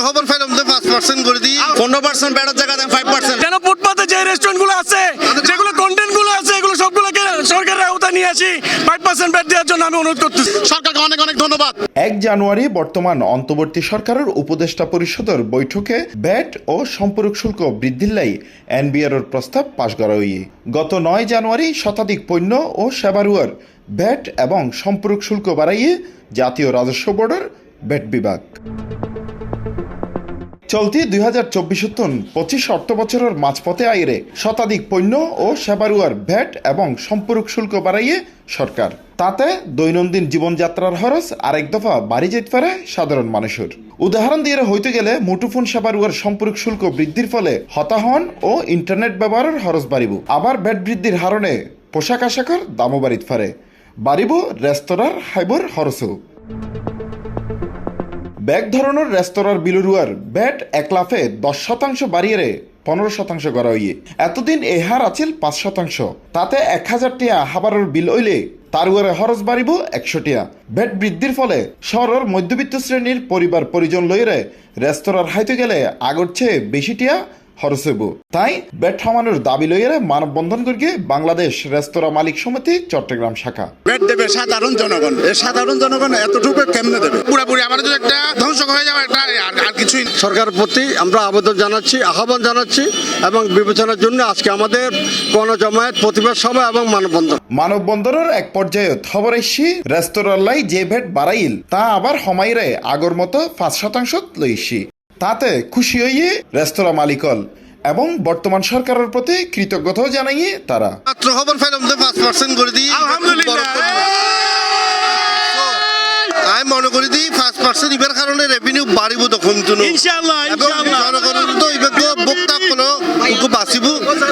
খবর পেলাম যে 5% করে দিই 15% ব্যাটার জায়গাতে 5%। কেন ফুটপাতে যে রেস্টুরেন্টগুলো আছে, যেগুলো কন্টেন্টগুলো আছে, এগুলো সবগুলোকে সরকারের আওতায় নিয়ে আসি 5% ব্যাট দেওয়ার জন্য আমি অনুরোধ করতেছি। সরকারকে অনেক অনেক ধন্যবাদ। 1 জানুয়ারি বর্তমান অন্তর্বর্তী সরকারের উপদেষ্টা পরিষদের বৈঠকে ব্যাট ও সম্পূরক শুল্ক বৃদ্ধির লাই এনবিআর প্রস্তাব পাশ করা হয়ে গত 9 জানুয়ারি শতাধিক পণ্য ও সেবারুয়ার ব্যাট এবং সম্পূরক শুল্ক বাড়াইয়ে জাতীয় রাজস্ব বোর্ডের ব্যাট বিভাগ চলতি 2024-25 অর্থ বছরের মাঝপথে আইরে শতাধিক পণ্য ও সেবারুয়ার ভ্যাট এবং সম্পূরক শুল্ক বাড়াইয়ে সরকার তাতে দৈনন্দিন জীবনযাত্রার খরচ আরেক দফা বাড়ি যেতে পারে সাধারণ মানুষের। উদাহরণ দিয়ে হইতে গেলে মুঠোফোন সেবারুয়ার সম্পূরক শুল্ক বৃদ্ধির ফলে হতাহন ও ইন্টারনেট ব্যবহারের খরচ বাড়িব। আবার ভ্যাট বৃদ্ধির হারণে পোশাক আশাকের দামও বাড়িতে পারে, বাড়িব রেস্তোরাঁর খাইবর খরচও। ব্যাগ ধরনের রেস্তোরাঁর বিলুরুয়ার ব্যাট এক লাফে 10% বাড়িয়ে 15% করা হইয়ে এতদিন এ হার আছিল 5%। তাতে 1000 টিয়া হাবারের বিল হইলে তার উপরে খরচ বাড়িব 100 টিয়া। ব্যাট বৃদ্ধির ফলে শহরের মধ্যবিত্ত শ্রেণীর পরিবার পরিজন লইরে রেস্তোরাঁর খাইতে গেলে আগর চেয়ে বেশি টিয়া খরচ হইব। তাই ব্যাট থামানোর দাবি লইরে মানববন্ধন করিয়ে বাংলাদেশ রেস্তোরাঁ মালিক সমিতি চট্টগ্রাম শাখা। ব্যাট দেবে সাধারণ জনগণ, এই সাধারণ জনগণ এতটুকু কেমনে দেবে? পুরোপুরি আমার যদি একটা ধ্বংস হয়ে যাবে এটা আর কিছুই। সরকারের প্রতি আমরা আবেদন জানাচ্ছি, আহ্বান জানাচ্ছি এবং বিবেচনার জন্য আজকে আমাদের গণজমায়েত, প্রতিবাদ সভা এবং মানববন্ধনের এক পর্যায়ে খবর এসছি রেস্তোরাঁ লাই যে ভ্যাট বাড়াইল তা আবার হমাইরে আগর মতো 5% লইছি। তাতে খুশি হইয়ে রেস্তোরাঁ মালিকল এবং বর্তমান সরকারের প্রতি কৃতজ্ঞতাও জানাইয়ে তারা। মাত্র খবর পেলাম যে 5% করে দিই আমি মনে করি দিই 5% ইবের কারণে রেভিনিউ বাড়িব তখন ইনশাআল্লাহ জনগণের তো ইবের বক্তা কোনো বাঁচিব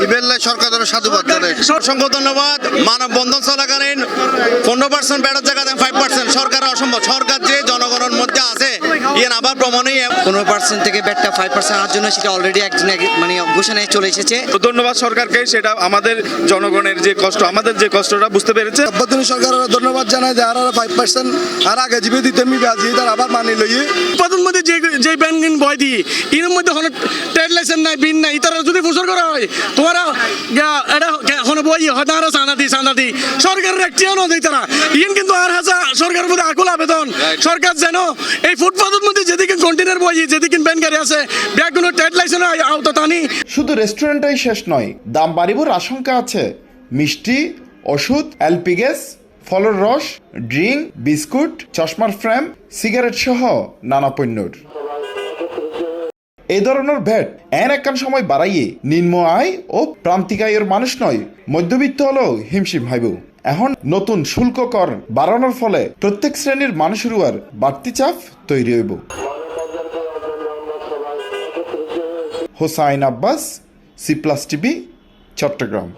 ইবের লাই সরকারের সাধুবাদ জানাই। অসংখ্য ধন্যবাদ। মানববন্ধন চলাকালীন 15% ব্যাটার জায়গাতে 5% সরকার অসম্ভব। সরকার যে জনগণের মধ্যে আছে ইয়ে আবার প্রমাণই 15% থেকে ব্যাটটা 5% হওয়ার জন্য সেটা অলরেডি একজন মানে ঘোষণায় চলে এসেছে। ধন্যবাদ সরকারকে, সেটা আমাদের জনগণের যে কষ্ট, আমাদের যে কষ্টটা বুঝতে পেরেছে। সরকারের ধন্যবাদ জানাই যে আর 5% আর আগে জীবে দিতে আমি বাজি তার আবার মানি লইয়ে প্রধানমন্ত্রী যে ব্যাংকিং বয় দিয়ে এর মধ্যে কোনো ট্রেড লাইসেন্স নাই, বিন নাই, তারা যদি প্রচার করা হয় তোমরা এটা কোনো বই হয় না সানাদি সরকারের একটিও নয় তারা ইন কিন্তু আর হাজা সরকারের মধ্যে আকুল আবেদন সরকার যেন এই ফুটপাথের মধ্যে যেদিকে কন্টেনার বই যেদিকে ব্যান গাড়ি আছে ব্যাগগুলো ট্রেড লাইসেন্স আওতা টানি। শুধু রেস্টুরেন্টটাই শেষ নয়, দাম বাড়িবার আশঙ্কা আছে মিষ্টি, ওষুধ, এলপি গ্যাস, ফলের রস, ড্রিঙ্ক, বিস্কুট, চশমার ফ্রেম, সিগারেট সহ নানা পণ্যর। এই ধরনের ভ্যাট একখান সময় বাড়াইয়ে নিম্ন আয় ও প্রান্তিক আয়ের মানুষ নয় মধ্যবিত্ত হলেও হিমশিম হাইব। এখন নতুন শুল্ক কর বাড়ানোর ফলে প্রত্যেক শ্রেণীর মানুষের উপর বাড়তি চাপ তৈরি হইব। Hossain Abbas, C+ TV, Chittagong.